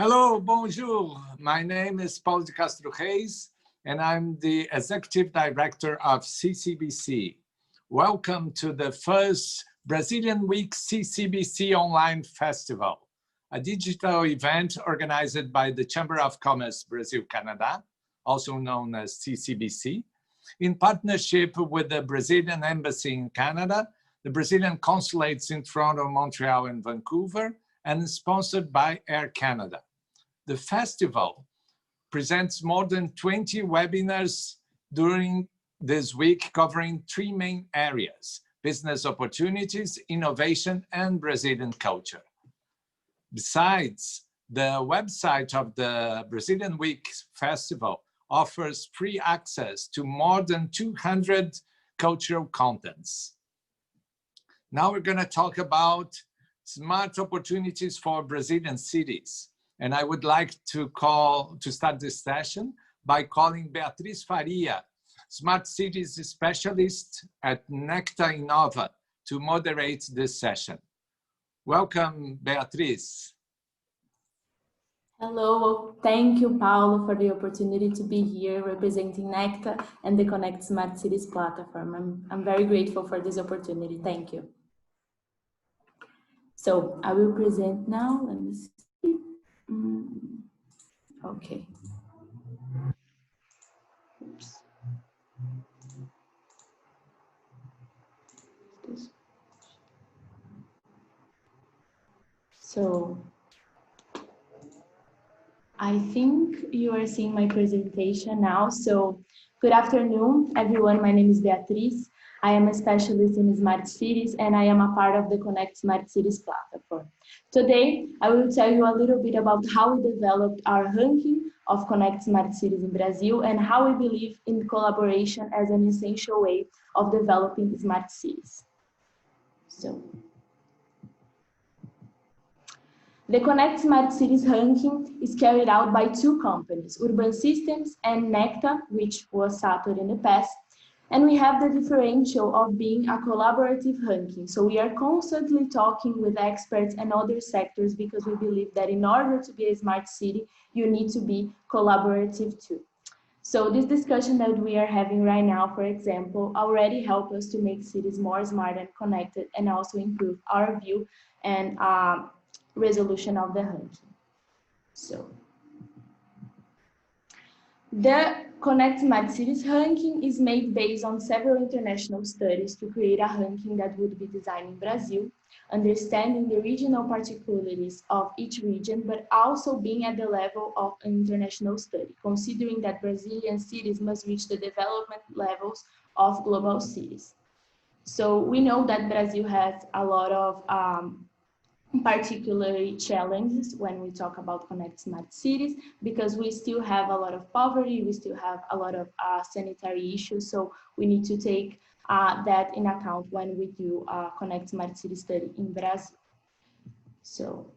Hello, bonjour. My name is Paulo de Castro Reis, and I'm the Executive Director of CCBC. Welcome to the first Brazilian Week CCBC Online Festival, a digital event organized by the Chamber of Commerce Brasil-Canadá, also known as CCBC, in partnership with the Brazilian Embassy in Canada, the Brazilian consulates in Toronto, Montreal, and Vancouver, and sponsored by Air Canada. The festival presents more than 20 webinars during this week covering three main areas: business opportunities, innovation, and Brazilian culture. Besides, the website of the Brazilian Week Festival offers free access to more than 200 cultural contents. Now we're going to talk about smart opportunities for Brazilian cities. And I would like to start this session by calling Beatriz Faria, Smart Cities Specialist at Necta Inova, to moderate this session. Welcome, Beatriz. Hello, thank you, Paulo, for the opportunity to be here representing Necta and the Connect Smart Cities platform. I'm very grateful for this opportunity. Thank you. So I will present now. Let me see. Okay. Oops. So I think you are seeing my presentation now. So good afternoon, everyone. My name is Beatriz. I am a specialist in smart cities, and I am a part of the Connect Smart Cities platform. Today, I will tell you a little bit about how we developed our ranking of Connect Smart Cities in Brazil and how we believe in collaboration as an essential way of developing smart cities. So, the Connect Smart Cities ranking is carried out by two companies, Urban Systems and Necta, which was started in the past. And we have the differential of being a collaborative ranking. So we are constantly talking with experts and other sectors because we believe that in order to be a smart city, you need to be collaborative too. So this discussion that we are having right now, for example, already help us to make cities more smart and connected and also improve our view and resolution of the ranking. So the Connect Smart Cities ranking is made based on several international studies to create a ranking that would be designed in Brazil, understanding the regional particularities of each region, but also being at the level of an international study, considering that Brazilian cities must reach the development levels of global cities. So we know that Brazil has a lot of particularly challenges when we talk about Connect Smart Cities, because we still have a lot of poverty, we still have a lot of sanitary issues, so we need to take that in account when we do Connect Smart City study in Brazil. So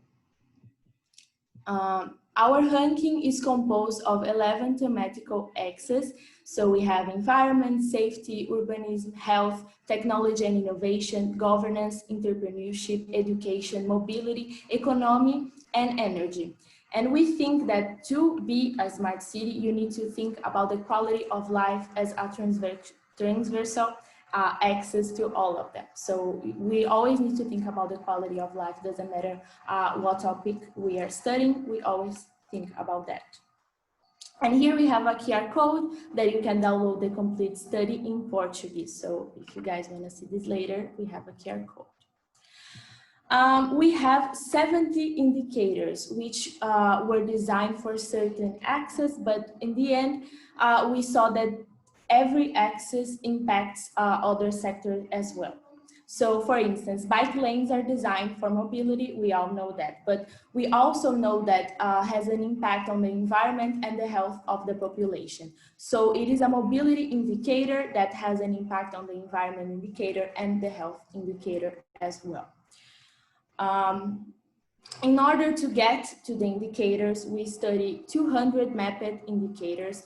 our ranking is composed of 11 thematical axes. So we have environment, safety, urbanism, health, technology and innovation, governance, entrepreneurship, education, mobility, economy, and energy. And we think that to be a smart city, you need to think about the quality of life as a transversal access to all of them. So we always need to think about the quality of life. Doesn't matter what topic we are studying, we always think about that. And here we have a QR code that you can download the complete study in Portuguese. So if you guys want to see this later, we have a QR code. We have 70 indicators which were designed for certain axes, but in the end, we saw that every axis impacts other sectors as well. So for instance, bike lanes are designed for mobility, we all know that, but we also know that has an impact on the environment and the health of the population. So it is a mobility indicator that has an impact on the environment indicator and the health indicator as well. In order to get to the indicators, we studied 200 mapped indicators.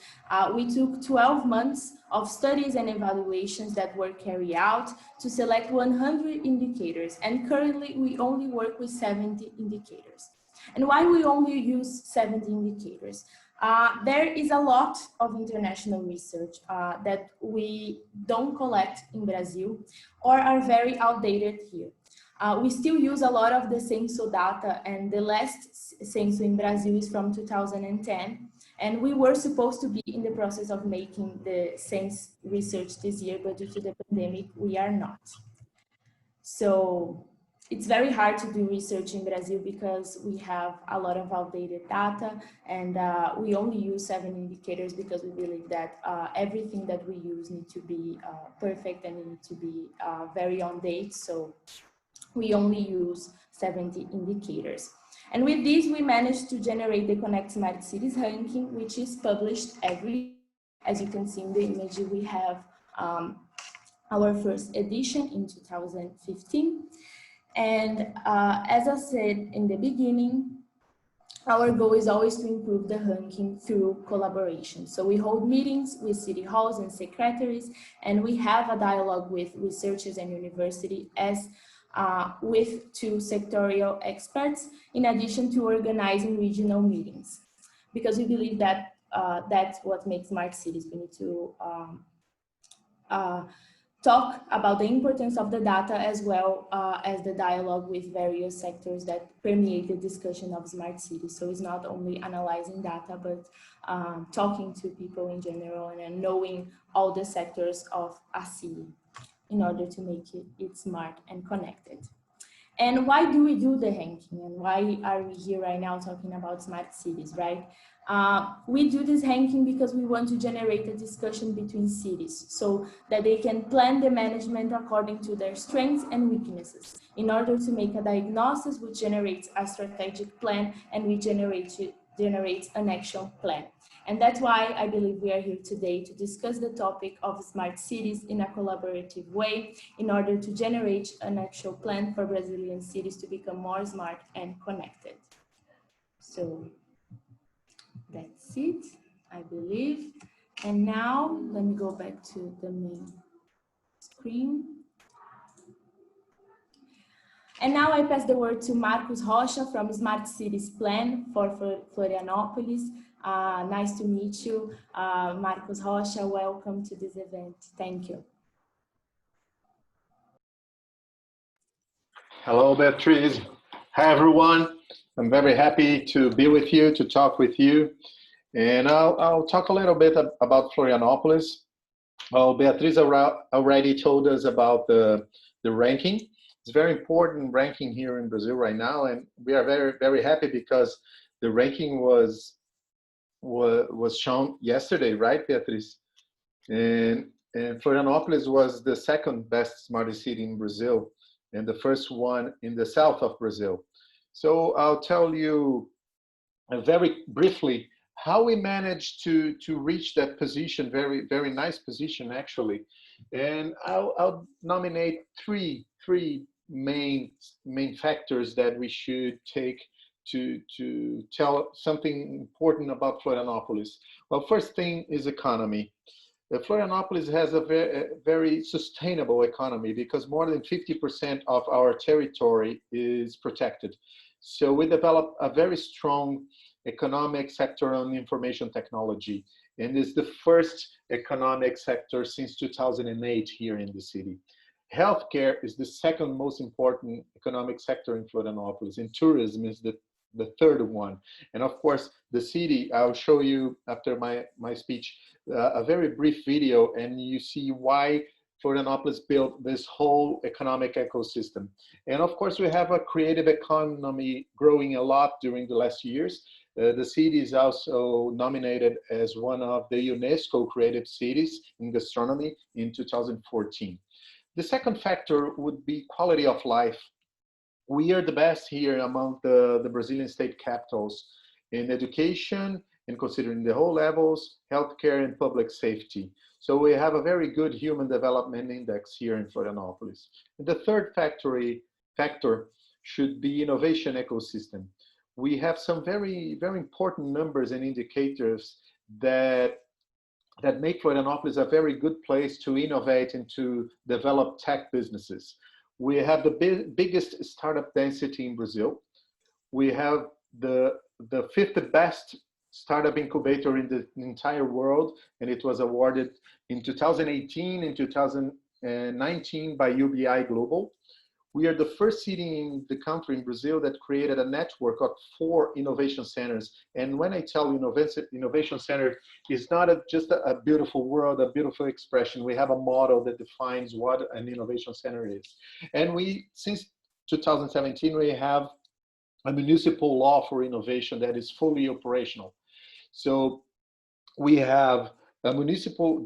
We took 12 months of studies and evaluations that were carried out to select 100 indicators. And currently, we only work with 70 indicators. And why we only use 70 indicators? There is a lot of international research that we don't collect in Brazil or are very outdated here. We still use a lot of the census data, and the last census in Brazil is from 2010. And we were supposed to be in the process of making the census research this year, but due to the pandemic, we are not. So it's very hard to do research in Brazil because we have a lot of outdated data, and we only use 7 indicators because we believe that everything that we use needs to be perfect and need to be very on date. So we only use 70 indicators. And with this, we managed to generate the Connect Smart Cities ranking, which is published every year. As you can see in the image, we have our first edition in 2015. And as I said in the beginning, our goal is always to improve the ranking through collaboration. So we hold meetings with city halls and secretaries, and we have a dialogue with researchers and university as with 2 sectorial experts, in addition to organizing regional meetings, because we believe that that's what makes smart cities. We need to talk about the importance of the data as well as the dialogue with various sectors that permeate the discussion of smart cities. So it's not only analyzing data, but talking to people in general and knowing all the sectors of a city in order to make it smart and connected. And why do we do the ranking? And why are we here right now talking about smart cities, right? We do this ranking because we want to generate a discussion between cities so that they can plan the management according to their strengths and weaknesses in order to make a diagnosis which generates a strategic plan and which generates an action plan. And that's why I believe we are here today to discuss the topic of smart cities in a collaborative way in order to generate an actual plan for Brazilian cities to become more smart and connected. So that's it, I believe. And now let me go back to the main screen. And now I pass the word to Marcos Rocha from Smart Cities Plan for Florianópolis. Nice to meet you, Marcos Rocha. Welcome to this event. Thank you. Hello, Beatriz. Hi, everyone. I'm very happy to be with you, to talk with you. And I'll talk a little bit about Florianópolis. Well, Beatriz already told us about the ranking. It's very important ranking here in Brazil right now, and we are very, very happy because the ranking was shown yesterday, right, Beatriz? And Florianópolis was the 2nd best smart city in Brazil and the first one in the south of Brazil. So I'll tell you very briefly how we managed to reach that position, very, very nice position actually. And I'll nominate three main factors that we should take to tell something important about Florianópolis. Well, first thing is economy. Florianópolis has a very sustainable economy because more than 50% of our territory is protected. So we developed a very strong economic sector on information technology, and it's the first economic sector since 2008 here in the city. Healthcare is the 2nd most important economic sector in Florianópolis, and tourism is the 3rd one. And of course, the city, I'll show you after my speech, a very brief video, and you see why Florianópolis built this whole economic ecosystem. And of course, we have a creative economy growing a lot during the last years. The city is also nominated as one of the UNESCO creative cities in gastronomy in 2014. The second factor would be quality of life. We are the best here among the Brazilian state capitals in education and considering the whole levels, healthcare and public safety. So we have a very good human development index here in Florianópolis. And the third factor should be innovation ecosystem. We have some very, very important numbers and indicators that make Florianópolis a very good place to innovate and to develop tech businesses. We have the biggest startup density in Brazil. We have the fifth best startup incubator in the entire world, and it was awarded in 2018 and 2019 by UBI Global. We are the first city in the country, in Brazil, that created a network of 4 innovation centers. And when I tell you innovation center, it's not just a beautiful word, a beautiful expression. We have a model that defines what an innovation center is. And since 2017, we have a municipal law for innovation that is fully operational. So we have municipal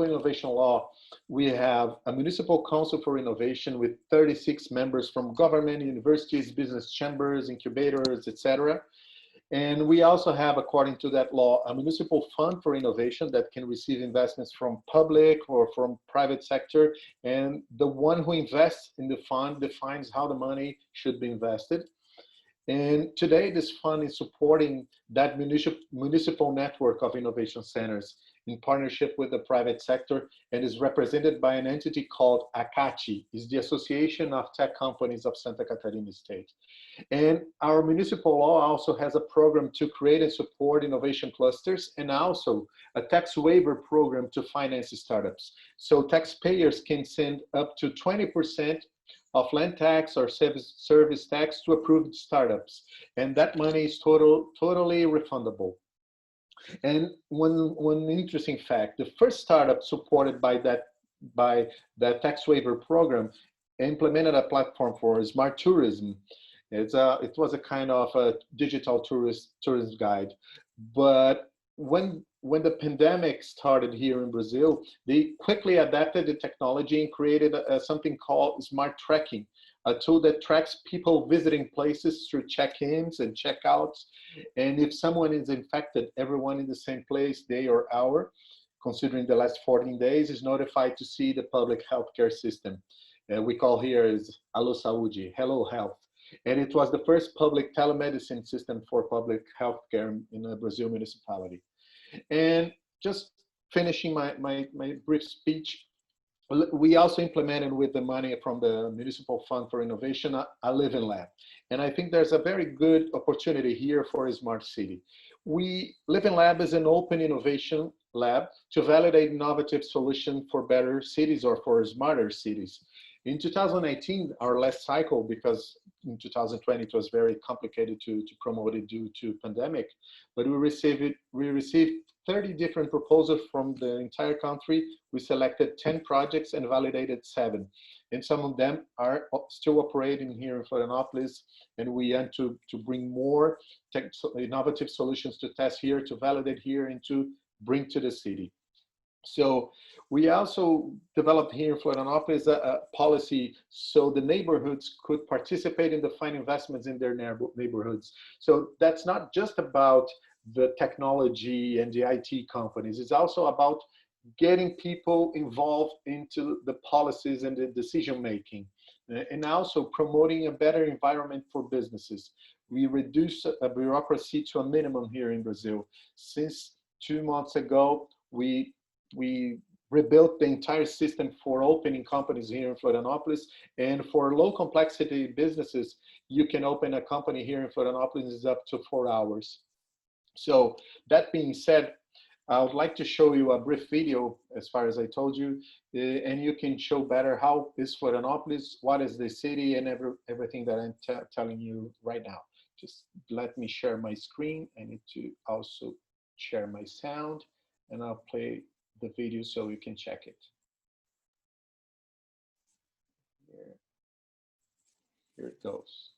innovation law. We have a municipal council for innovation with 36 members from government, universities, business chambers, incubators, etc. And we also have, according to that law, a municipal fund for innovation that can receive investments from public or from private sector. And the one who invests in the fund defines how the money should be invested. And today, this fund is supporting that municipal network of innovation centers in partnership with the private sector, and is represented by an entity called ACATI, is the Association of Tech Companies of Santa Catarina State. And our municipal law also has a program to create and support innovation clusters, and also a tax waiver program to finance startups. So taxpayers can send up to 20% of land tax or service tax to approved startups. And that money is totally refundable. And one interesting fact, the first startup supported by that tax waiver program implemented a platform for smart tourism. It was a kind of a digital tourism guide. But when the pandemic started here in Brazil, they quickly adapted the technology and created something called smart tracking, a tool that tracks people visiting places through check-ins and check-outs. And if someone is infected, everyone in the same place, day or hour, considering the last 14 days, is notified to see the public healthcare system. We call here is Alô Saúde, Hello Health. And it was the first public telemedicine system for public healthcare in a Brazil municipality. And just finishing my brief speech, we also implemented with the money from the Municipal Fund for Innovation, a living lab. And I think there's a very good opportunity here for a smart city. Living Lab is an open innovation lab to validate innovative solutions for better cities or for smarter cities. In 2018, our last cycle, because in 2020 it was very complicated to promote it due to pandemic, but we received 30 different proposals from the entire country. We selected 10 projects and validated 7. And some of them are still operating here in Florianopolis, and we want to bring more innovative solutions to test here, to validate here, and to bring to the city. So we also developed here in Florianopolis a policy so the neighborhoods could participate in the fine investments in their neighborhoods. So that's not just about the technology and the IT companies. It's also about getting people involved into the policies and the decision making, and also promoting a better environment for businesses. We reduce bureaucracy to a minimum here in Brazil. Since 2 months ago, we rebuilt the entire system for opening companies here in Florianopolis, and for low complexity businesses, you can open a company here in Florianopolis in up to 4 hours. So that being said, I would like to show you a brief video, as far as I told you, and you can show better how is Florianopolis, what is the city, and everything that I'm telling you right now. Just let me share my screen. I need to also share my sound, and I'll play the video so you can check it. Here it goes.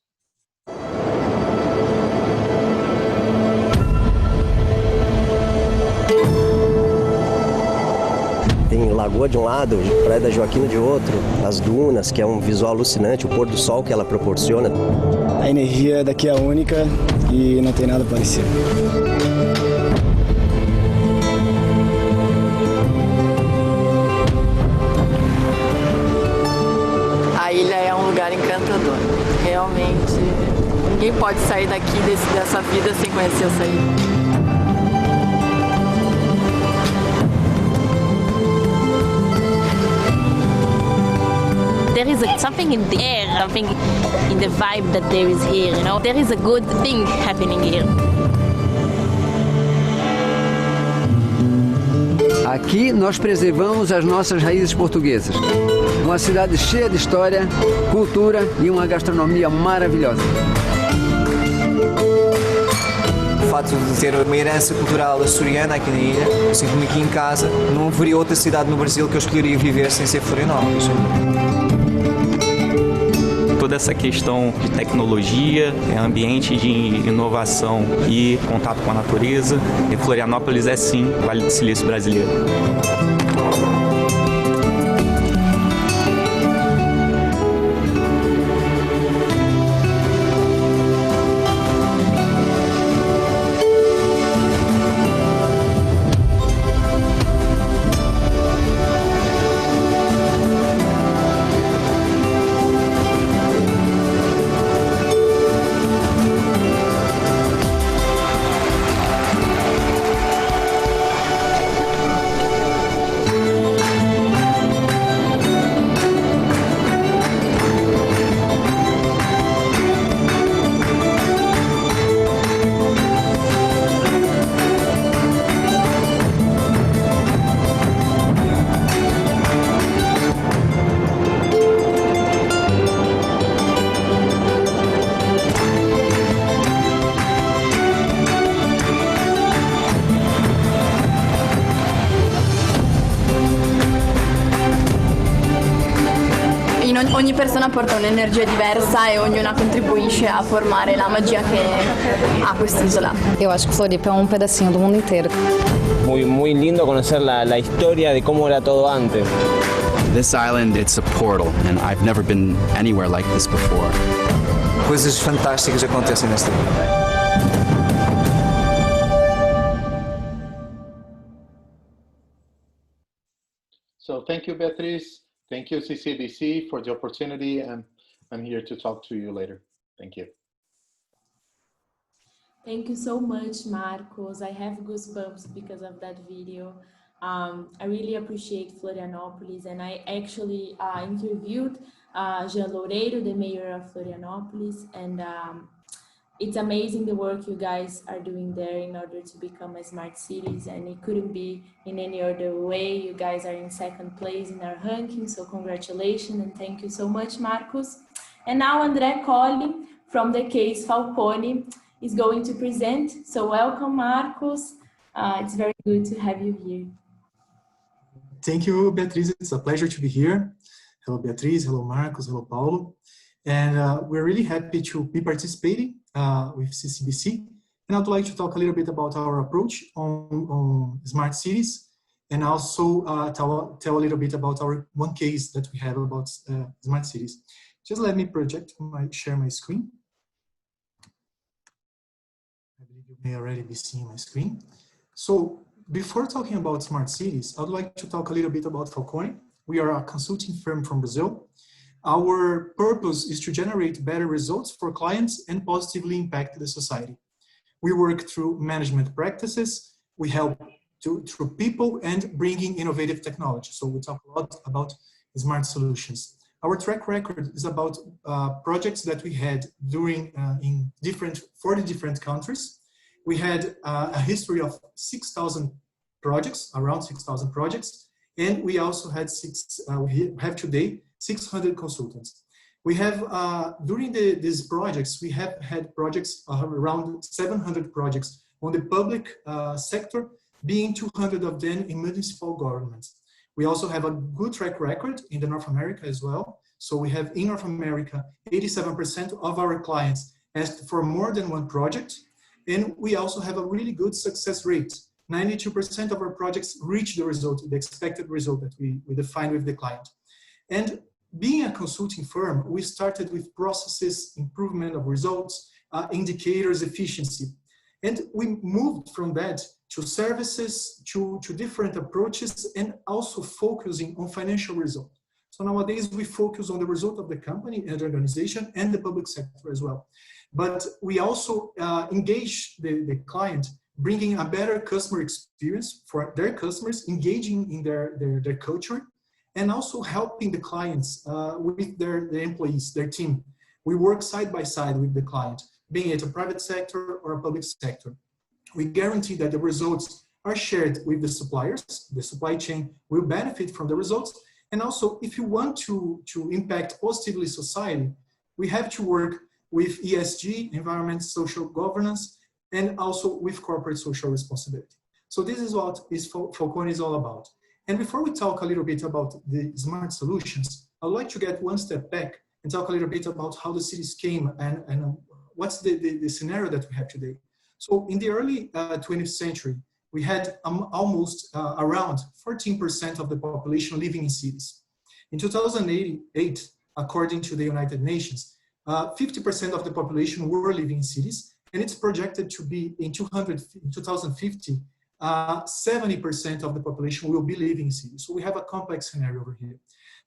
Tem lagoa de um lado, Praia da Joaquina de outro, as dunas, que é um visual alucinante, o pôr do sol que ela proporciona. A energia daqui é única e não tem nada parecido. A ilha é um lugar encantador. Realmente, ninguém pode sair daqui dessa vida sem conhecer essa ilha. there is something in the air, something in the vibe that there is here, you know. There is a good thing happening here. Aqui nós preservamos as nossas raízes portuguesas. Uma cidade cheia de história, cultura e uma gastronomia maravilhosa. O fato de ter uma herança cultural açoriana aqui na ilha, eu sinto-me aqui em casa. Não haveria outra cidade no Brasil que eu escolheria viver sem ser Florianópolis. Toda essa questão de tecnologia, ambiente de inovação e contato com a natureza. E Florianópolis é sim o Vale do Silício brasileiro. Ogni persona porta un'energia diversa e ognuna contribuisce a formare la magia che ha quest'isola. Eu acho que Floripa é um pedacinho do mundo inteiro. Muy lindo conocer la historia de cómo era todo antes. This island, it's a portal, and I've never been anywhere like this before. Coisas fantásticas acontecem nesta ilha. So thank you, Beatriz. Thank you, CCBC, for the opportunity, and I'm here to talk to you later. Thank you. Thank you so much, Marcos. I have goosebumps because of that video. I really appreciate Florianópolis, and I actually interviewed Jean Loureiro, the mayor of Florianópolis, and it's amazing the work you guys are doing there in order to become a smart cities, and it couldn't be in any other way. You guys are in second place in our ranking, so congratulations and thank you so much, Marcos. And now André Colli from the case Falcone is going to present. So welcome, Marcos. It's very good to have you here. Thank you, Beatriz. It's a pleasure to be here. Hello, Beatriz. Hello, Marcos. Hello, Paulo. And we're really happy to be participating with CCBC. And I'd like to talk a little bit about our approach on smart cities, and also tell a little bit about our one case that we have about smart cities. Just let me share my screen. I believe you may already be seeing my screen. So before talking about smart cities, I'd like to talk a little bit about Falcone. We are a consulting firm from Brazil. Our purpose is to generate better results for clients and positively impact the society. We work through management practices. We help through people and bringing innovative technology. So we talk a lot about smart solutions. Our track record is about projects that we had during in 40 different countries. We had a history of 6,000 projects, around 6,000 projects, and we also had we have today 600 consultants. We have, during these projects, we have had projects, around 700 projects on the public sector, being 200 of them in municipal governments. We also have a good track record in the North America as well. So we have in North America, 87% of our clients asked for more than one project. And we also have a really good success rate. 92% of our projects reach the result, the expected result that we define with the client. And being a consulting firm, we started with processes, improvement of results, indicators, efficiency. And we moved from that to services, to different approaches, and also focusing on financial results. So nowadays we focus on the result of the company and the organization and the public sector as well. But we also engage the client, bringing a better customer experience for their customers, engaging in their culture, and also helping the clients with their employees, their team. We work side by side with the client, being it a private sector or a public sector. We guarantee that the results are shared with the suppliers. The supply chain will benefit from the results. And also, if you want to impact positively society, we have to work with ESG, environment, social governance, and also with corporate social responsibility. So this is what Falcone is all about. And before we talk a little bit about the smart solutions, I'd like to get one step back and talk a little bit about how the cities came and what's the scenario that we have today. So in the early 20th century, we had almost around 14% of the population living in cities. In 2008, according to the United Nations, 50% of the population were living in cities, and it's projected to be in 2050, 70% of the population will be living in cities. So we have a complex scenario over here.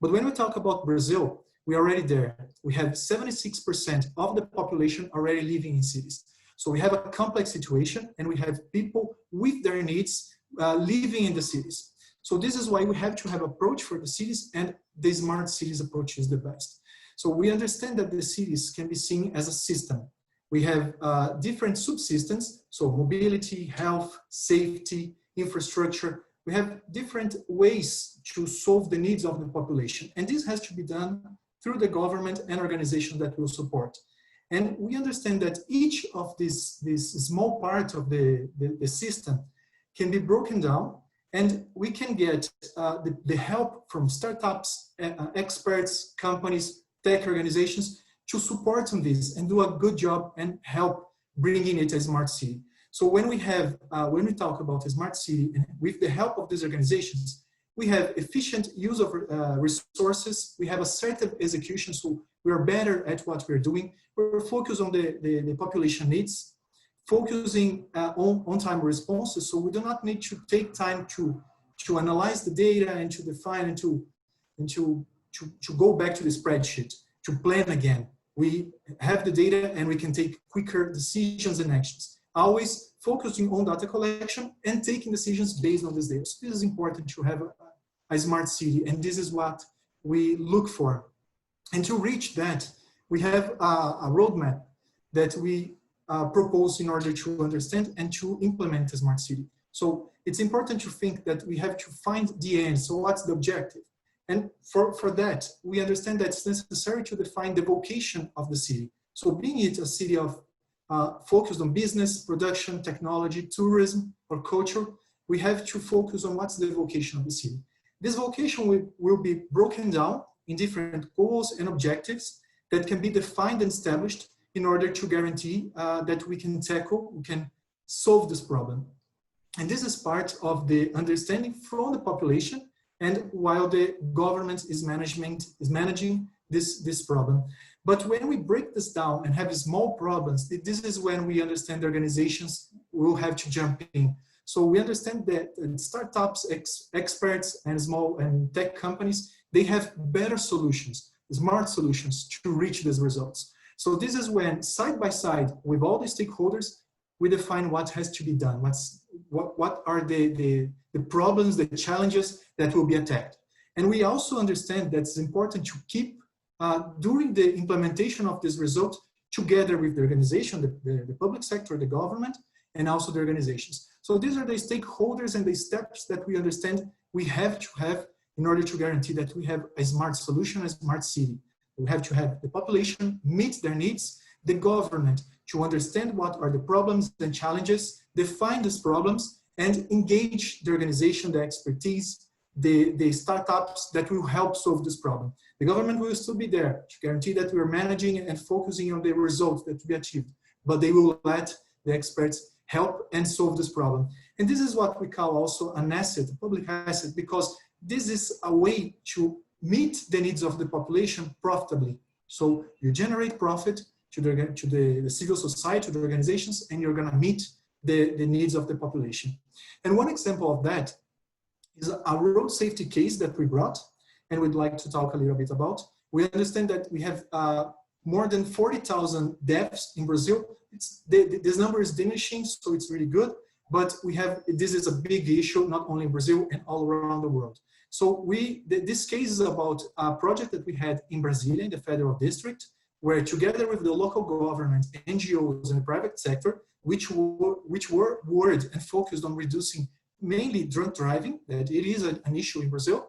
But when we talk about Brazil, we're already there. We have 76% of the population already living in cities. So we have a complex situation, and we have people with their needs living in the cities. So this is why we have to have approach for the cities, and the smart cities approach is the best. So we understand that the cities can be seen as a system. We have different subsystems, so mobility, health, safety, infrastructure. We have different ways to solve the needs of the population. And this has to be done through the government and organizations that will support. And we understand that each of these small part of the system can be broken down, and we can get the help from startups, experts, companies, tech organizations to support on this and do a good job and help bringing it a smart city. So when we talk about a smart city, and with the help of these organizations, we have efficient use of resources, we have assertive execution, so we are better at what we're doing. We're focused on the population needs, focusing on on-time responses, so we do not need to take time to analyze the data and to define and to go back to the spreadsheet, to plan again. We have the data and we can take quicker decisions and actions, always focusing on data collection and taking decisions based on this data. So this is important to have a smart city, and this is what we look for. And to reach that, we have a roadmap that we propose in order to understand and to implement a smart city. So it's important to think that we have to find the end. So what's the objective? And for that, we understand that it's necessary to define the vocation of the city. So being it a city of focused on business, production, technology, tourism, or culture, we have to focus on what's the vocation of the city. This vocation will be broken down in different goals and objectives that can be defined and established in order to guarantee that we can solve this problem. And this is part of the understanding from the population, and while the government is managing this problem. But when we break this down and have small problems, this is when we understand the organizations will have to jump in. So we understand that startups, experts, and small and tech companies, they have better solutions, smart solutions to reach these results. So this is when, side by side with all the stakeholders, we define what has to be done, what are the problems, the challenges that will be attacked. And we also understand that it's important to keep, during the implementation of this result, together with the organization, the public sector, the government, and also the organizations. So these are the stakeholders and the steps that we understand we have to have in order to guarantee that we have a smart solution, a smart city. We have to have the population meet their needs, the government to understand what are the problems and challenges, define these problems, and engage the organization, the expertise, the startups that will help solve this problem. The government will still be there to guarantee that we're managing and focusing on the results that we achieved, but they will let the experts help and solve this problem. And this is what we call also an asset, a public asset, because this is a way to meet the needs of the population profitably. So you generate profit to the civil society, to the organizations, and you're gonna meet the needs of the population. And one example of that is a road safety case that we brought, and we'd like to talk a little bit about. We understand that we have more than 40,000 deaths in Brazil. This number is diminishing, so it's really good, but this is a big issue, not only in Brazil and all around the world. So this case is about a project that we had in Brasília, in the federal district, where together with the local government, NGOs, and the private sector, which were worried and focused on reducing mainly drunk driving, that it is an issue in Brazil.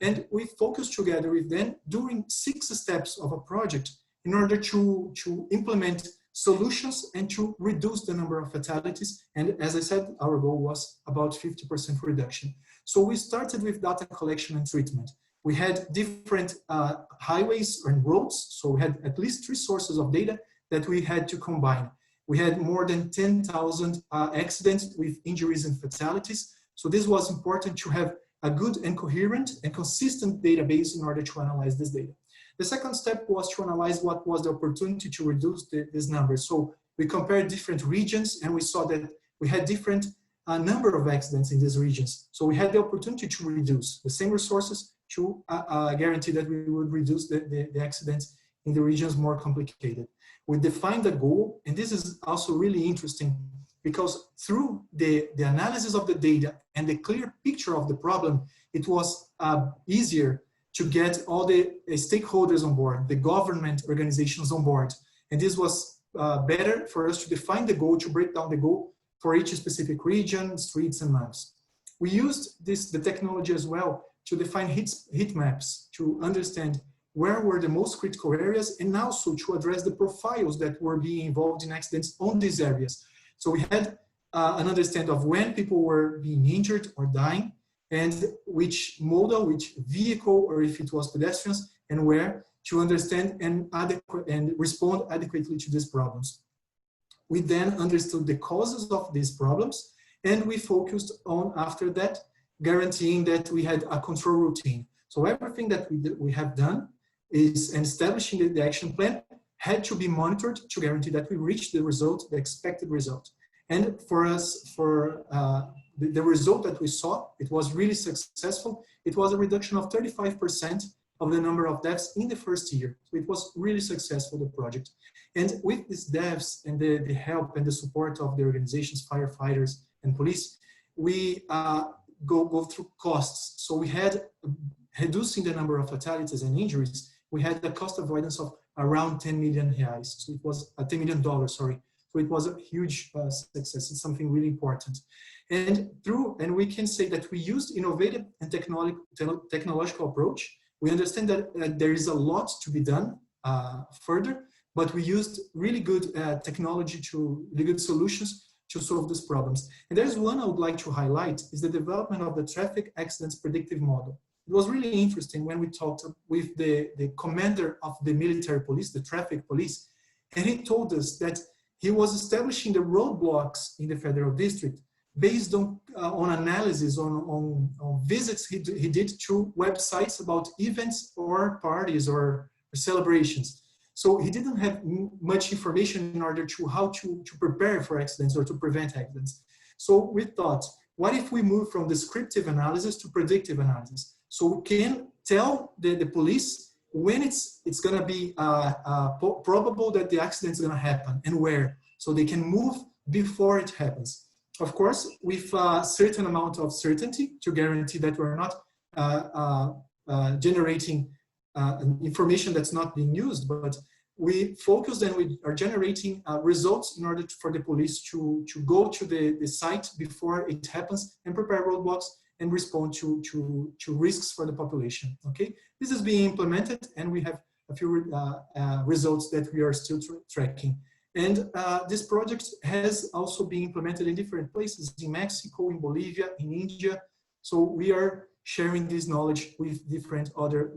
And we focused together with them during 6 steps of a project in order to implement solutions and to reduce the number of fatalities. And as I said, our goal was about 50% reduction. So we started with data collection and treatment. We had different highways and roads, so we had at least 3 sources of data that we had to combine. We had more than 10,000 accidents with injuries and fatalities. So this was important to have a good and coherent and consistent database in order to analyze this data. The second step was to analyze what was the opportunity to reduce these numbers. So we compared different regions and we saw that we had different number of accidents in these regions. So we had the opportunity to reduce the same resources to guarantee that we would reduce the accidents in the regions more complicated. We defined a goal, and this is also really interesting because through the analysis of the data and the clear picture of the problem, it was easier to get all the stakeholders on board, the government organizations on board. And this was better for us to define the goal, to break down the goal for each specific region, streets, and maps. We used the technology as well to define heat maps, to understand where were the most critical areas, and also to address the profiles that were being involved in accidents on these areas. So we had an understanding of when people were being injured or dying, and which modal, which vehicle, or if it was pedestrians, and where, to understand and respond adequately to these problems. We then understood the causes of these problems, and we focused on, after that, guaranteeing that we had a control routine. So everything that we have done is, and establishing the action plan, had to be monitored to guarantee that we reached the result, the expected result. And for us, for the result that we saw, it was really successful. It was a reduction of 35% of the number of deaths in the first year. So it was really successful, the project. And with these deaths and the help and the support of the organizations, firefighters and police, we go through costs. So we had, reducing the number of fatalities and injuries, we had a cost avoidance of around 10 million reais. So it was $10 million, sorry. So it was a huge success. It's something really important. And we can say that we used innovative and technological approach. We understand that there is a lot to be done further, but we used really good technology really good solutions to solve these problems. And there's one I would like to highlight, is the development of the traffic accidents predictive model. It was really interesting when we talked with the commander of the military police, the traffic police, and he told us that he was establishing the roadblocks in the federal district based on analysis, on visits he did to websites about events or parties or celebrations. So he didn't have much information in order to how to prepare for accidents or to prevent accidents. So we thought, what if we move from descriptive analysis to predictive analysis? So we can tell the police when it's going to be probable that the accident is going to happen and where, so they can move before it happens. Of course, with a certain amount of certainty to guarantee that we're not generating information that's not being used, but we focused and we are generating results in order for the police to go to the site before it happens and prepare roadblocks and respond to risks for the population. Okay, this is being implemented, and we have a few results that we are still tracking. And this project has also been implemented in different places, in Mexico, in Bolivia, in India. So we are sharing this knowledge with different other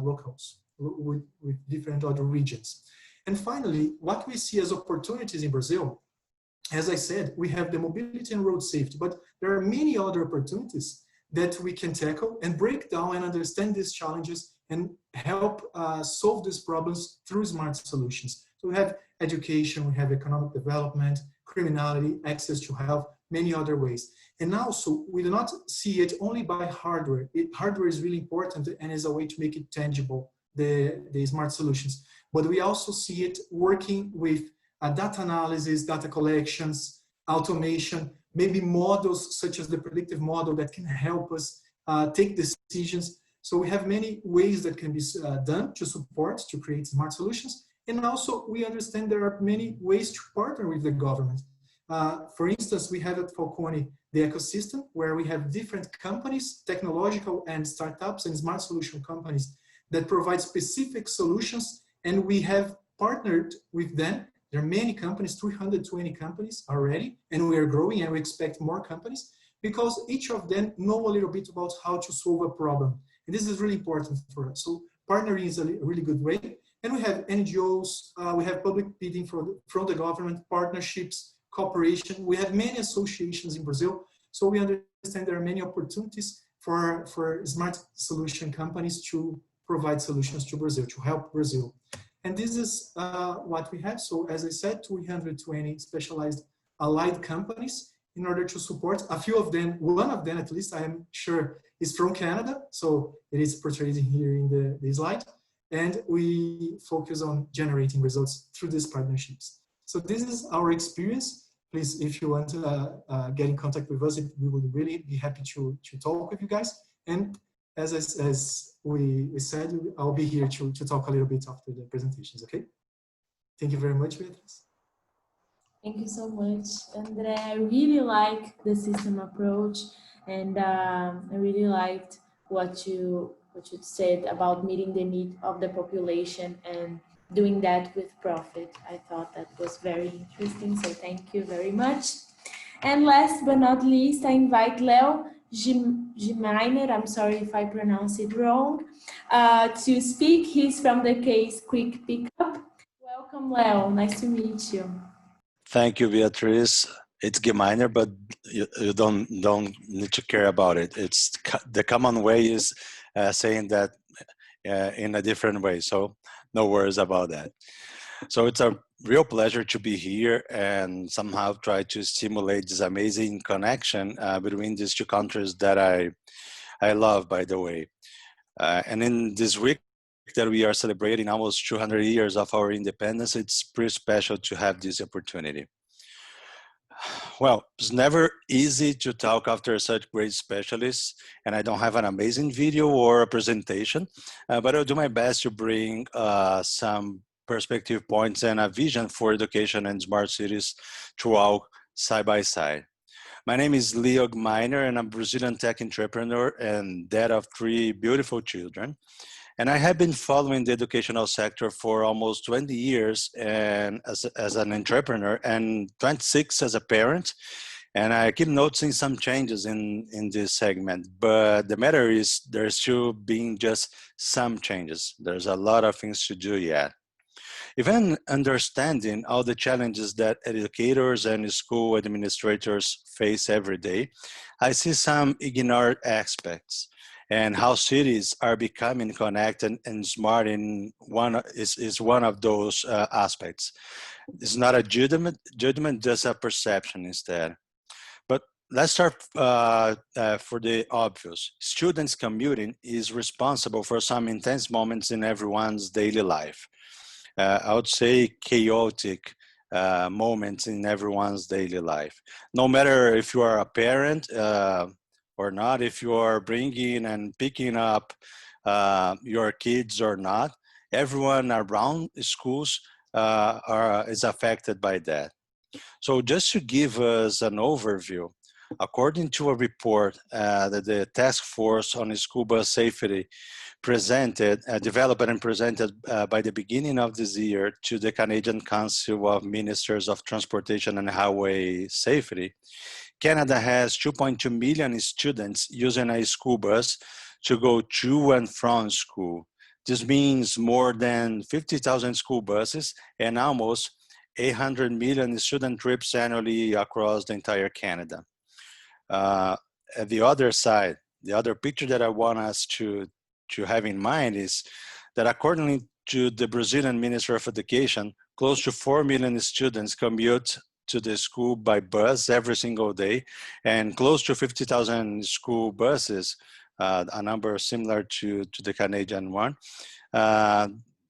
locals, with different other regions. And finally, what we see as opportunities in Brazil, as I said, we have the mobility and road safety, but there are many other opportunities that we can tackle and break down and understand these challenges and help solve these problems through smart solutions. So we have education, we have economic development, criminality, access to health, many other ways. And also, we do not see it only by hardware. Hardware is really important and is a way to make it tangible, the smart solutions. But we also see it working with data analysis, data collections, automation, maybe models such as the predictive model that can help us take decisions. So we have many ways that can be done to support, to create smart solutions. And also we understand there are many ways to partner with the government. For instance, we have at Falcone the ecosystem where we have different companies, technological and startups and smart solution companies that provide specific solutions, and we have partnered with them. There are many companies, 320 companies already, and we are growing and we expect more companies because each of them know a little bit about how to solve a problem. And this is really important for us. So partnering is a really good way. And we have NGOs, we have public bidding from the government, partnerships, cooperation. We have many associations in Brazil. So we understand there are many opportunities for smart solution companies to provide solutions to Brazil, to help Brazil. And this is what we have. So as I said, 220 specialized allied companies in order to support a few of them. One of them, at least, I am sure, is from Canada. So it is portrayed here in the slide. And we focus on generating results through these partnerships. So this is our experience. Please, if you want to get in contact with us, we would really be happy to talk with you guys. And as we said, I'll be here to talk a little bit after the presentations, okay? Thank you very much, Beatriz. Thank you so much, André. I really like the system approach, and I really liked what you said about meeting the need of the population and doing that with profit. I thought that was very interesting, so thank you very much. And last but not least, I invite Leo Giminer, I'm sorry if I pronounce it wrong, to speak. He's from the case Quick Pickup. Welcome, Leo. Nice to meet you. Thank you, Beatriz. It's Giminer, but you don't need to care about it. It's the common way is saying that in a different way. So no worries about that. So it's a real pleasure to be here and somehow try to stimulate this amazing connection between these two countries that I love, by the way. And in this week that we are celebrating almost 200 years of our independence, it's pretty special to have this opportunity. Well, it's never easy to talk after such great specialists, and I don't have an amazing video or a presentation, but I'll do my best to bring some perspective points and a vision for education and smart cities throughout side by side. My name is Leo Giminer, and I'm a Brazilian tech entrepreneur and dad of 3 beautiful children. And I have been following the educational sector for almost 20 years and as an entrepreneur and 26 as a parent. And I keep noticing some changes in this segment, but the matter is there's still being just some changes. There's a lot of things to do yet. Even understanding all the challenges that educators and school administrators face every day, I see some ignored aspects. And how cities are becoming connected and smart is one of those aspects. It's not a judgment, just a perception instead. But let's start for the obvious. Students commuting is responsible for some intense moments in everyone's daily life. I would say chaotic moments in everyone's daily life. No matter if you are a parent, or not, if you are bringing and picking up your kids or not, everyone around schools is affected by that. So just to give us an overview, according to a report that the Task Force on School Bus Safety developed and presented by the beginning of this year to the Canadian Council of Ministers of Transportation and Highway Safety, Canada has 2.2 million students using a school bus to go to and from school. This means more than 50,000 school buses and almost 800 million student trips annually across the entire Canada. At the other side, the other picture that I want us to have in mind is that according to the Brazilian Ministry of Education, close to 4 million students commute to the school by bus every single day, and close to 50,000 school buses, a number similar to the Canadian one.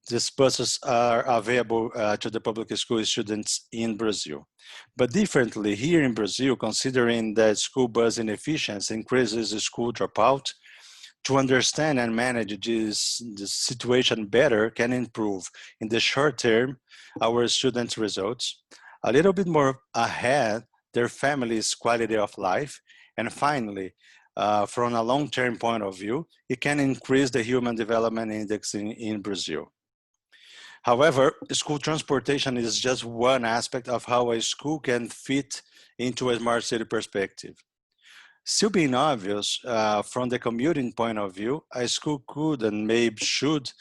These buses are available to the public school students in Brazil. But differently, here in Brazil, considering that school bus inefficiency increases school dropout, to understand and manage this situation better can improve in the short term our students' results, a little bit more ahead their family's quality of life, and finally, from a long-term point of view, it can increase the Human Development Index in Brazil. However, school transportation is just one aspect of how a school can fit into a smart city perspective. Still being obvious, from the commuting point of view, a school could and maybe should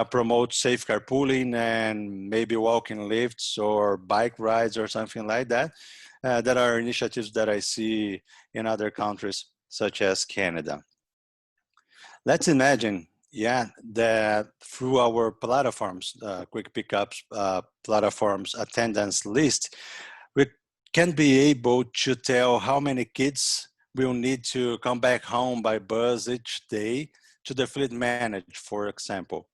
promote safe carpooling and maybe walking lifts or bike rides or something like that. That are initiatives that I see in other countries, such as Canada. Let's imagine, that through our platforms, quick pickups platforms attendance list, we can be able to tell how many kids will need to come back home by bus each day to the fleet manager, for example,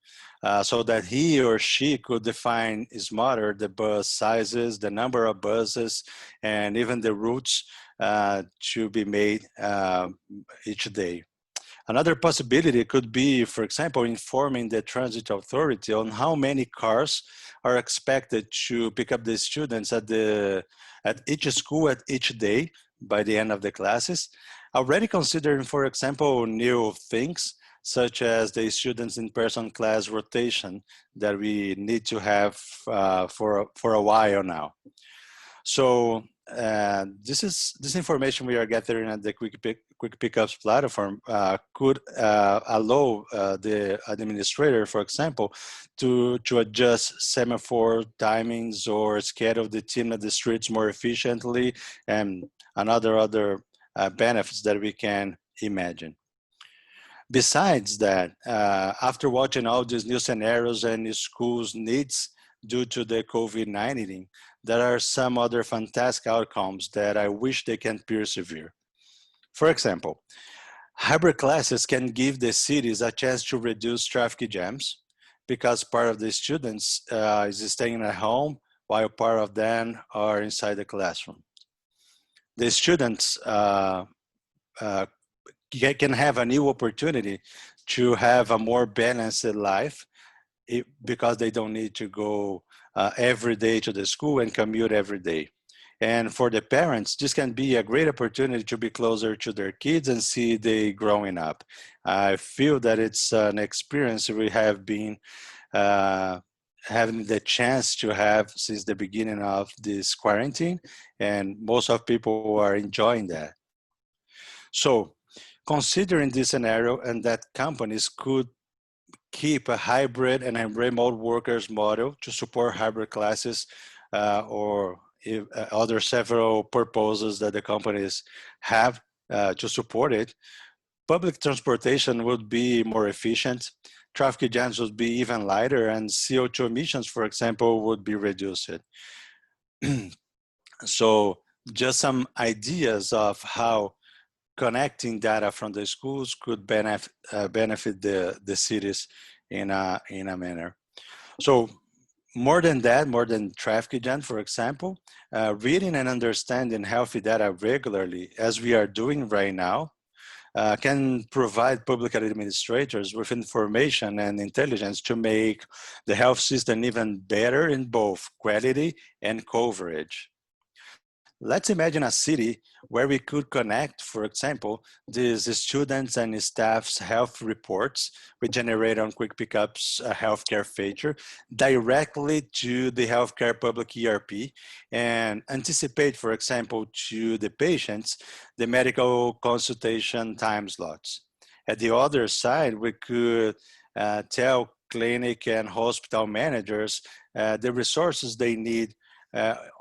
so that he or she could define smarter the bus sizes, the number of buses, and even the routes to be made each day. Another possibility could be, for example, informing the transit authority on how many cars are expected to pick up the students at each school at each day by the end of the classes, already considering, for example, new things such as the students in-person class rotation that we need to have for a while now. So this information we are gathering at the Quick Pickups platform could allow the administrator, for example, to adjust semaphore timings or schedule the team at the streets more efficiently, and other benefits that we can imagine. Besides that, after watching all these new scenarios and schools' needs due to the COVID-19, there are some other fantastic outcomes that I wish they can persevere. For example, hybrid classes can give the cities a chance to reduce traffic jams because part of the students is staying at home while part of them are inside the classroom. The students can have a new opportunity to have a more balanced life because they don't need to go every day to the school and commute every day. And for the parents, this can be a great opportunity to be closer to their kids and see they growing up. I feel that it's an experience we have been having the chance to have since the beginning of this quarantine, and most of people are enjoying that. So considering this scenario and that companies could keep a hybrid and a remote workers model to support hybrid classes or other several purposes that the companies have to support it, public transportation would be more efficient, traffic jams would be even lighter, and CO2 emissions, for example, would be reduced. So just some ideas of how connecting data from the schools could benefit the cities in a manner. So more than that, more than traffic jam, for example, reading and understanding healthy data regularly, as we are doing right now, can provide public administrators with information and intelligence to make the health system even better in both quality and coverage. Let's imagine a city where we could connect, for example, these students and staff's health reports we generate on Quick Pickup's healthcare feature directly to the healthcare public ERP and anticipate, for example, to the patients, the medical consultation time slots. At the other side, we could tell clinic and hospital managers the resources they need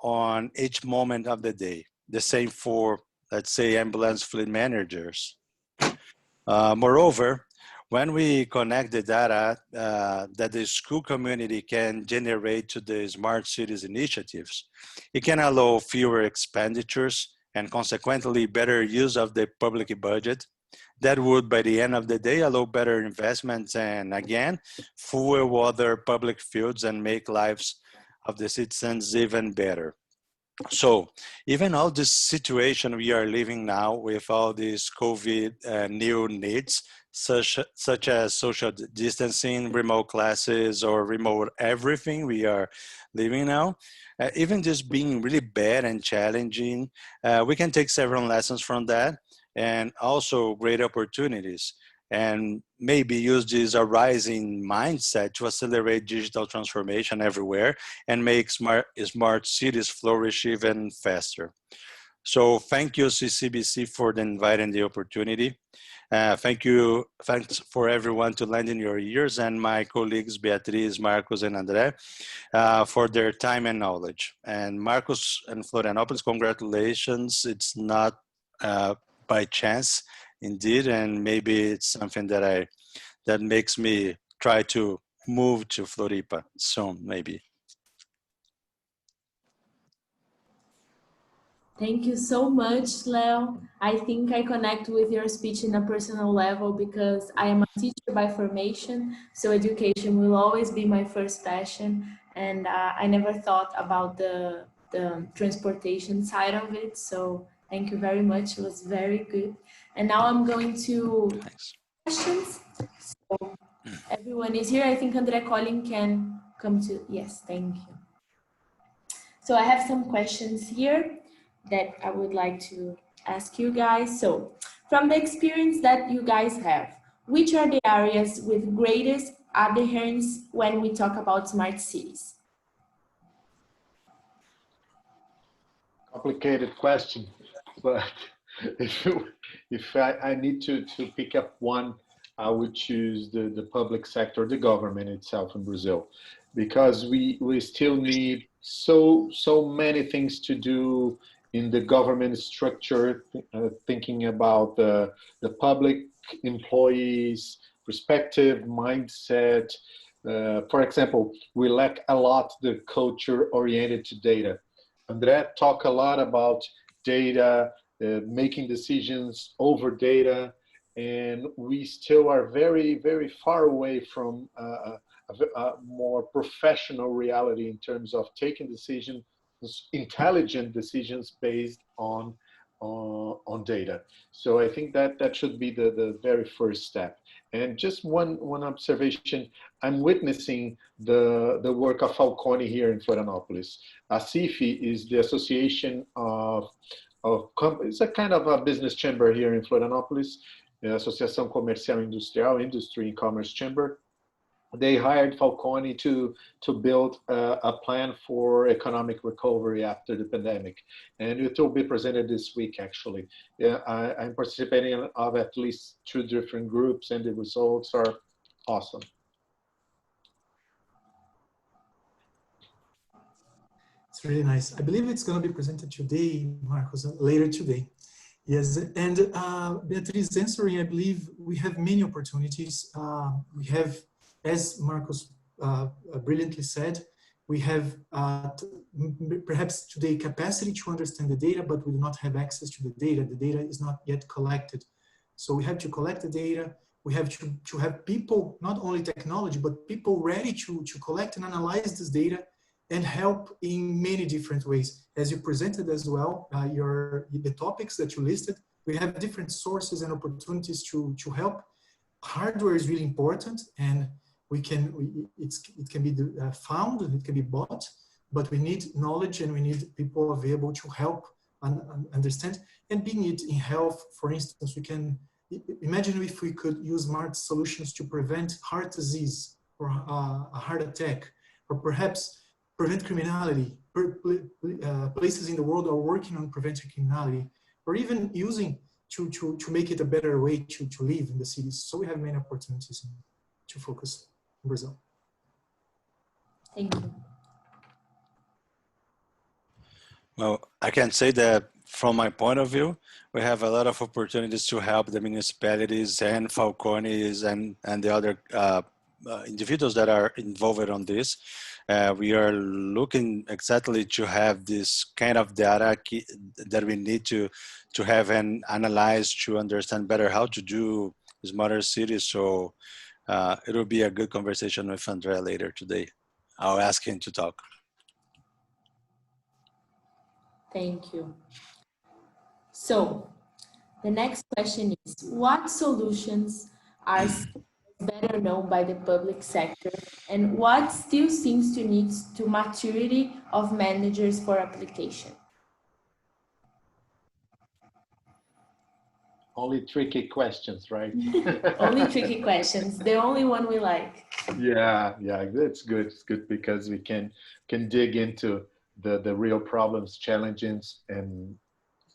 on each moment of the day. The same for, let's say, ambulance fleet managers. Moreover, when we connect the data that the school community can generate to the smart cities initiatives, it can allow fewer expenditures and consequently better use of the public budget. That would, by the end of the day, allow better investments and, again, fuel other public fields and make lives of the citizens even better. So even all this situation we are living now with all these COVID new needs, such as social distancing, remote classes, or remote everything we are living now, even just being really bad and challenging, we can take several lessons from that and also great opportunities. And maybe use this arising mindset to accelerate digital transformation everywhere and make smart cities flourish even faster. So thank you, CCBC, for inviting the opportunity. Thanks for everyone to lend in your ears, and my colleagues Beatriz, Marcos, and André for their time and knowledge. And Marcos and Florianópolis, congratulations. It's not by chance. Indeed, and maybe it's something that makes me try to move to Floripa soon, maybe. Thank you so much, Leo. I think I connect with your speech in a personal level because I am a teacher by formation, so education will always be my first passion, and I never thought about the transportation side of it, so thank you very much. It was very good. And now I'm going to questions. So everyone is here. I think André Collin can come to, yes, thank you. So I have some questions here that I would like to ask you guys. So from the experience that you guys have, which are the areas with greatest adherence when we talk about smart cities? Complicated question, but if I need to pick up one, I would choose the public sector, the government itself in Brazil, because we still need so many things to do in the government structure, thinking about the public employees, perspective, mindset. For example, we lack a lot the culture oriented to data. André talked a lot about data, making decisions over data, and we still are very, very far away from a more professional reality in terms of taking decisions, intelligent decisions based on data. So I think that should be the very first step. And just one observation, I'm witnessing the work of Falcone here in Florianópolis. ASIFI is the association it's a kind of a business chamber here in Florianópolis, Associação Comercial Industrial, Industry and Commerce Chamber. They hired Falcone to build a plan for economic recovery after the pandemic. And it will be presented this week, actually. I'm participating of at least 2 different groups, and the results are awesome. It's really nice. I believe it's going to be presented today, Marcos, later today. Yes, and Beatriz answering, I believe we have many opportunities. We have, as Marcos brilliantly said, we have perhaps today capacity to understand the data, but we do not have access to the data. The data is not yet collected. So we have to collect the data. We have to have people, not only technology, but people ready to collect and analyze this data and help in many different ways. As you presented as well, the topics that you listed, we have different sources and opportunities to help. Hardware is really important, and it can be found, it can be bought, but we need knowledge and we need people available to help and understand. And being it in health, for instance, we can imagine if we could use smart solutions to prevent heart disease or a heart attack, or perhaps prevent criminality. Places in the world are working on preventing criminality, or even using to make it a better way to live in the cities. So we have many opportunities to focus in Brazil. Thank you. Well, I can say that from my point of view, we have a lot of opportunities to help the municipalities and Falcones and the other individuals that are involved on this. We are looking exactly to have this kind of data that we need to have and analyze to understand better how to do smarter cities. So it will be a good conversation with Andrea later today. I'll ask him to talk. Thank you. So the next question is, what solutions are better known by the public sector, and what still seems to need to maturity of managers for application? Only tricky questions, right? Only tricky questions, the only one we like. Yeah, it's good. It's good because we can dig into the real problems, challenges, and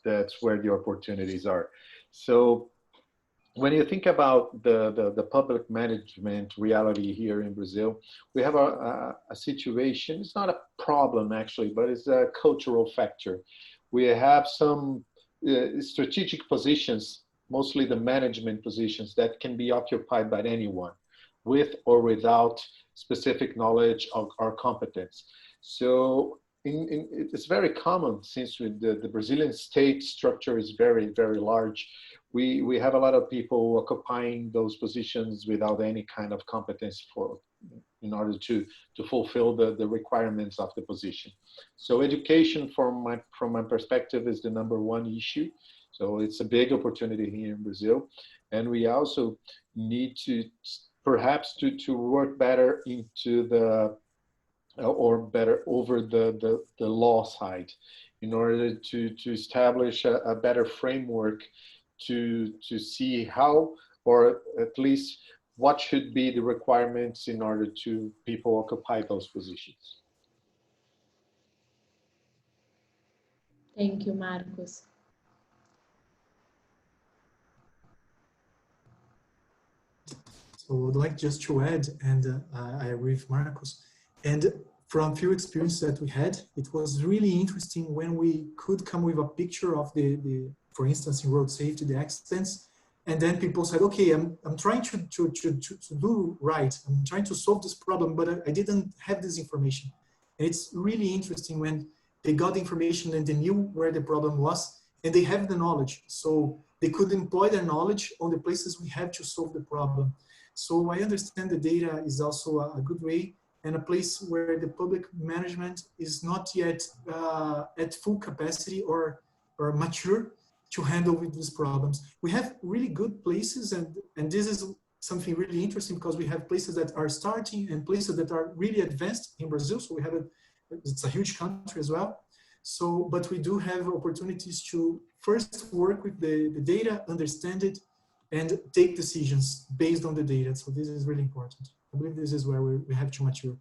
that's where the opportunities are. So when you think about the public management reality here in Brazil, we have a situation. It's not a problem actually, but it's a cultural factor. We have some strategic positions, mostly the management positions, that can be occupied by anyone, with or without specific knowledge or competence. So it's very common, since the Brazilian state structure is very, very large. We have a lot of people occupying those positions without any kind of competence in order to fulfill the requirements of the position. So education, from my perspective, is the -- 1 issue. So it's a big opportunity here in Brazil. And we also need to perhaps to work better into over the law side, in order to establish a better framework to see how, or at least what should be the requirements in order to people occupy those positions. Thank you, Marcos. So I would like just to add, and I agree with Marcos, and from few experiences that we had, it was really interesting when we could come with a picture of for instance, in road safety, the accidents, and then people said, okay, I'm trying to do right, I'm trying to solve this problem, but I didn't have this information. And it's really interesting when they got the information and they knew where the problem was, and they have the knowledge, so they could employ their knowledge on the places we have to solve the problem. So I understand the data is also a good way, and a place where the public management is not yet at full capacity or mature to handle with these problems. We have really good places, and this is something really interesting, because we have places that are starting and places that are really advanced in Brazil. So we have it's a huge country as well. So, but we do have opportunities to first work with the data, understand it, and take decisions based on the data. So this is really important. I believe this is where we have to mature.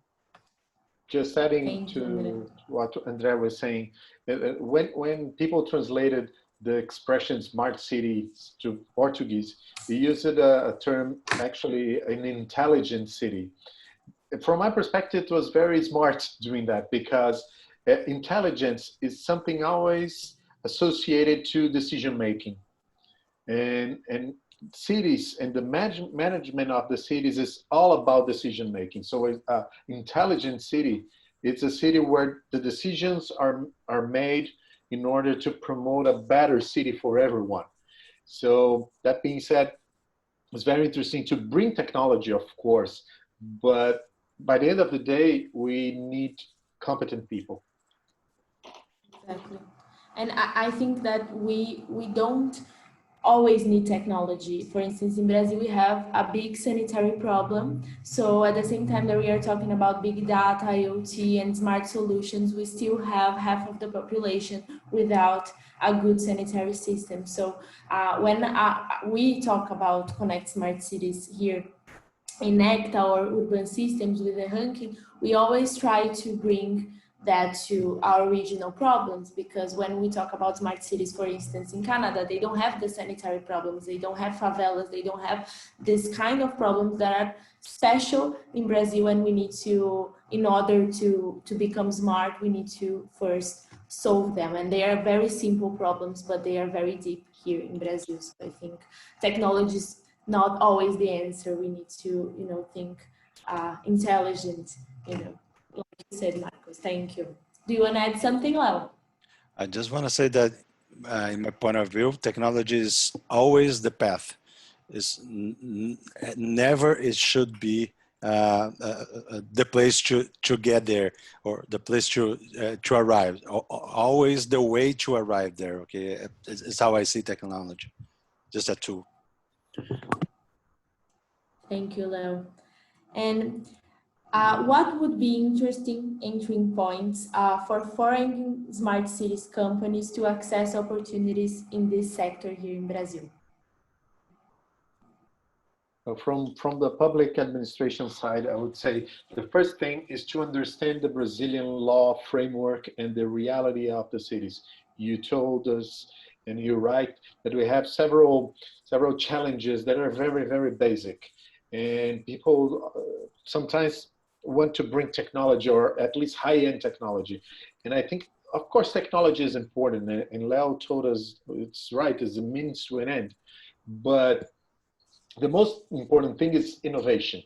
Just adding to what André was saying, when people translated the expression smart cities to Portuguese, they used a term, actually, an intelligent city. From my perspective, it was very smart doing that, because intelligence is something always associated to decision making, and cities and the management of the cities is all about decision making. So an intelligent city, it's a city where the decisions are made in order to promote a better city for everyone. So that being said, it's very interesting to bring technology, of course, but by the end of the day, we need competent people. Exactly. And I think that we don't always need technology. For instance, in Brazil, we have a big sanitary problem. So at the same time that we are talking about big data, IoT, and smart solutions, we still have half of the population without a good sanitary system. So when we talk about Connect Smart Cities here in Necta or urban systems with the ranking, we always try to bring that to our regional problems, because when we talk about smart cities, for instance, in Canada, they don't have the sanitary problems, they don't have favelas, they don't have this kind of problems that are special in Brazil, and we need to, in order to become smart, we need to first solve them. And they are very simple problems, but they are very deep here in Brazil. So I think technology is not always the answer. We need to, think intelligent, like you said, Marcos. Thank you. Do you want to add something, Leo? I just want to say that, in my point of view, technology is always the path. It's never it should be the place to get there, or the place to arrive. Always the way to arrive there. Okay, it's how I see technology, just a tool. Thank you, Leo. And what would be interesting entering points for foreign smart cities companies to access opportunities in this sector here in Brazil? From the public administration side, I would say the first thing is to understand the Brazilian law framework and the reality of the cities. You told us, and you're right, that we have several challenges that are very, very basic. And people sometimes want to bring technology, or at least high-end technology. And I think, of course, technology is important. And Leo told us, it's right, it's a means to an end. But the most important thing is innovation.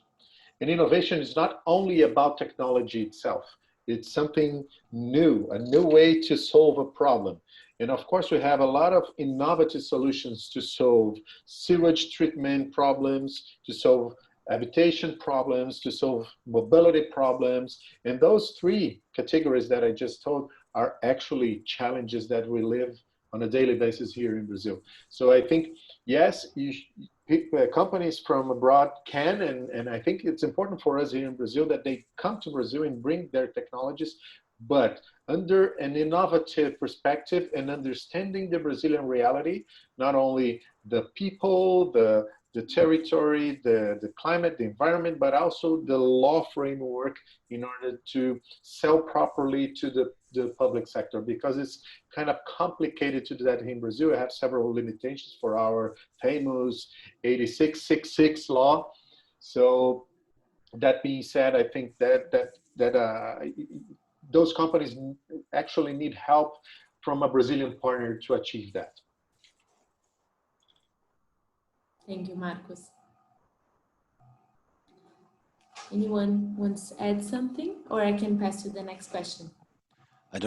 And innovation is not only about technology itself. It's something new, a new way to solve a problem. And of course, we have a lot of innovative solutions to solve sewage treatment problems, to solve habitation problems, to solve mobility problems. And those three categories that I just told are actually challenges that we live on a daily basis here in Brazil. So I think, yes, companies from abroad can, and I think it's important for us here in Brazil that they come to Brazil and bring their technologies, but under an innovative perspective and understanding the Brazilian reality, not only the people, the territory, the climate, the environment, but also the law framework in order to sell properly to the public sector, because it's kind of complicated to do that in Brazil. We have several limitations for our famous 8666 law. So that being said, I think that those companies actually need help from a Brazilian partner to achieve that. Thank you, Marcos. Anyone wants to add something, or I can pass to the next question? I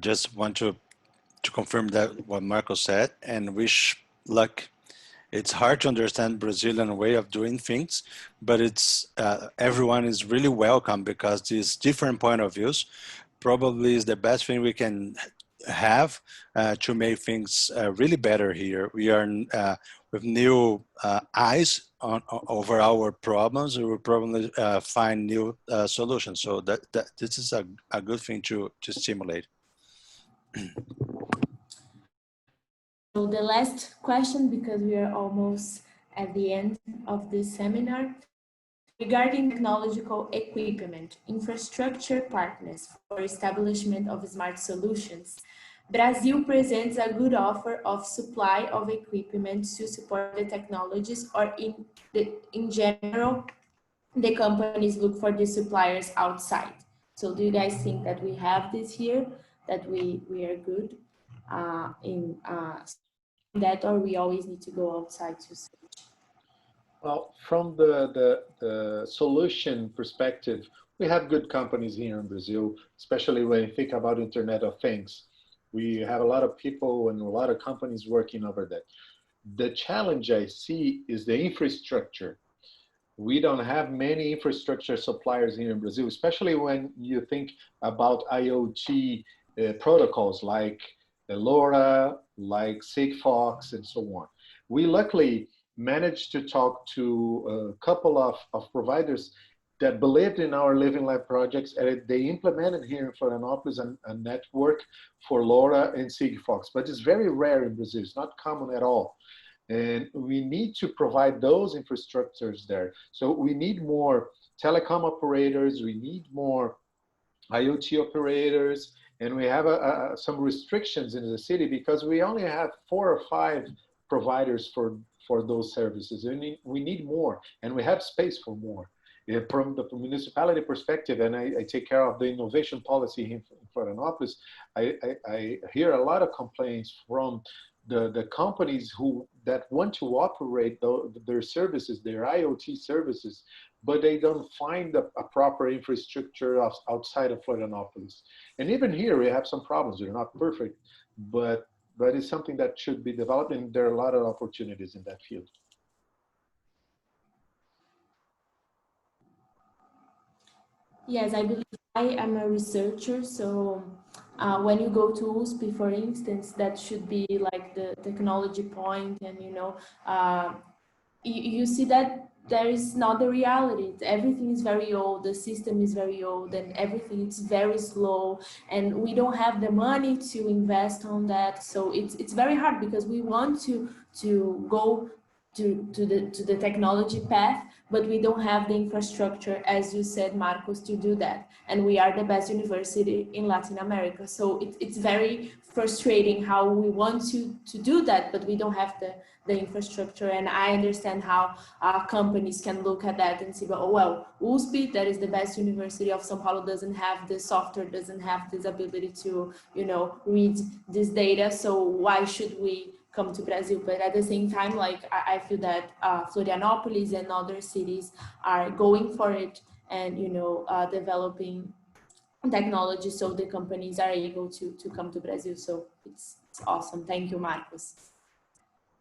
just want to confirm that what Marcos said, and wish luck. It's hard to understand Brazilian way of doing things, but it's everyone is really welcome, because these different point of views probably is the best thing we can have to make things really better here. We are with new eyes over our problems. We will probably find new solutions. So that this is a good thing to stimulate. So the last question, because we are almost at the end of this seminar, regarding technological equipment, infrastructure partners for establishment of smart solutions, Brazil presents a good offer of supply of equipment to support the technologies, or in general, the companies look for the suppliers outside. So do you guys think that we have this here, that we are good in that, or we always need to go outside to search? Well, from the solution perspective, we have good companies here in Brazil, especially when you think about Internet of Things. We have a lot of people and a lot of companies working over that. The challenge I see is the infrastructure. We don't have many infrastructure suppliers here in Brazil, especially when you think about IoT protocols like LoRa, like Sigfox, and so on. We luckily managed to talk to a couple of providers that believed in our Living Lab projects, and they implemented here in Florianopolis a network for LoRa and Sigfox. But it's very rare in Brazil. It's not common at all. And we need to provide those infrastructures there. So we need more telecom operators, we need more IoT operators, and we have some restrictions in the city because we only have 4 or 5 providers for those services. We need more, and we have space for more. From the municipality perspective, and I take care of the innovation policy in Florianopolis, I hear a lot of complaints from the companies that want to operate their services, their IoT services, but they don't find a proper infrastructure outside of Florianopolis. And even here, we have some problems. They're not perfect, but it's something that should be developed, and there are a lot of opportunities in that field. Yes, I believe I am a researcher, so when you go to USP, for instance, that should be like the technology point, and you see that there is not the reality. Everything is very old, the system is very old, and everything is very slow, and we don't have the money to invest on that. So it's very hard because we want to go to the technology path, but we don't have the infrastructure, as you said, Marcos, to do that. And we are the best university in Latin America. So it's very frustrating how we want to do that, but we don't have the infrastructure. And I understand how companies can look at that and say, well, USP, that is the best university of São Paulo, doesn't have the software, doesn't have this ability to, read this data. So why should we come to Brazil? But at the same time, like I feel that Florianopolis and other cities are going for it and developing technology so the companies are able to come to Brazil. So it's awesome. Thank you, Marcos.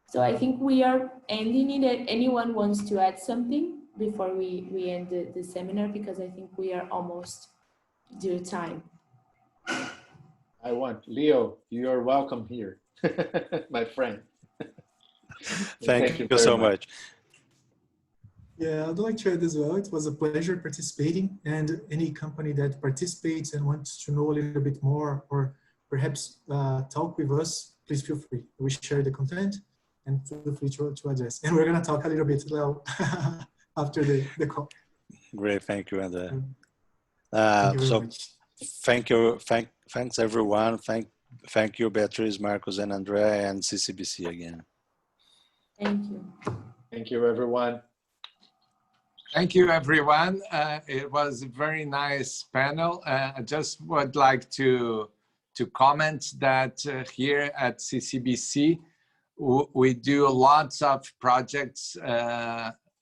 So I think we are ending it. Anyone wants to add something before we end the seminar, because I think we are almost due time. I want Leo, you're welcome here. My friend. Thank you so much. Yeah, I'd like to add as well. It was a pleasure participating, and any company that participates and wants to know a little bit more or perhaps talk with us, please feel free. We share the content and feel free to address. And we're going to talk a little bit now after the call. Great, thank you, Andre. Thank you very much. Thanks everyone. Thank you, Beatriz, Marcos, and Andrea, and CCBC again. Thank you. Thank you, everyone. Thank you, everyone. It was a very nice panel. I just would like to comment that here at CCBC, we do lots of projects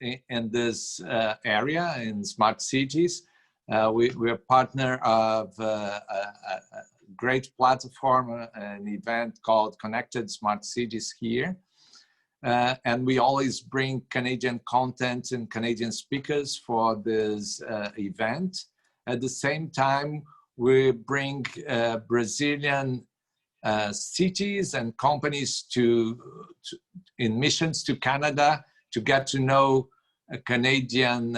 in this area, in smart cities. We're a partner of a great platform, an event called Connected Smart Cities here. And we always bring Canadian content and Canadian speakers for this event. At the same time, we bring Brazilian cities and companies in missions to Canada to get to know Canadian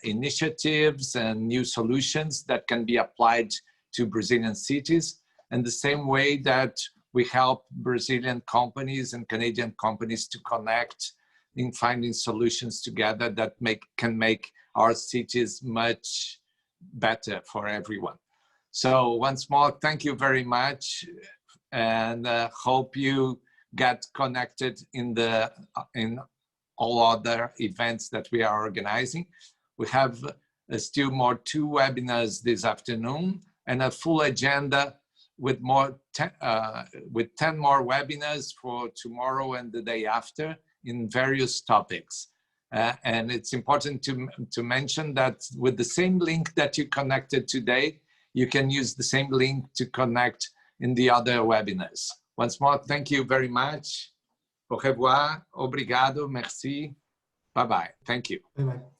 initiatives and new solutions that can be applied to Brazilian cities. And the same way that we help Brazilian companies and Canadian companies to connect in finding solutions together that can make our cities much better for everyone. So once more, thank you very much, and hope you get connected in all other events that we are organizing. We have still more 2 webinars this afternoon and a full agenda with 10 more webinars for tomorrow and the day after in various topics. And it's important to mention that with the same link that you connected today, you can use the same link to connect in the other webinars. Once more, thank you very much. Au revoir, obrigado, merci, bye-bye. Thank you. Bye-bye.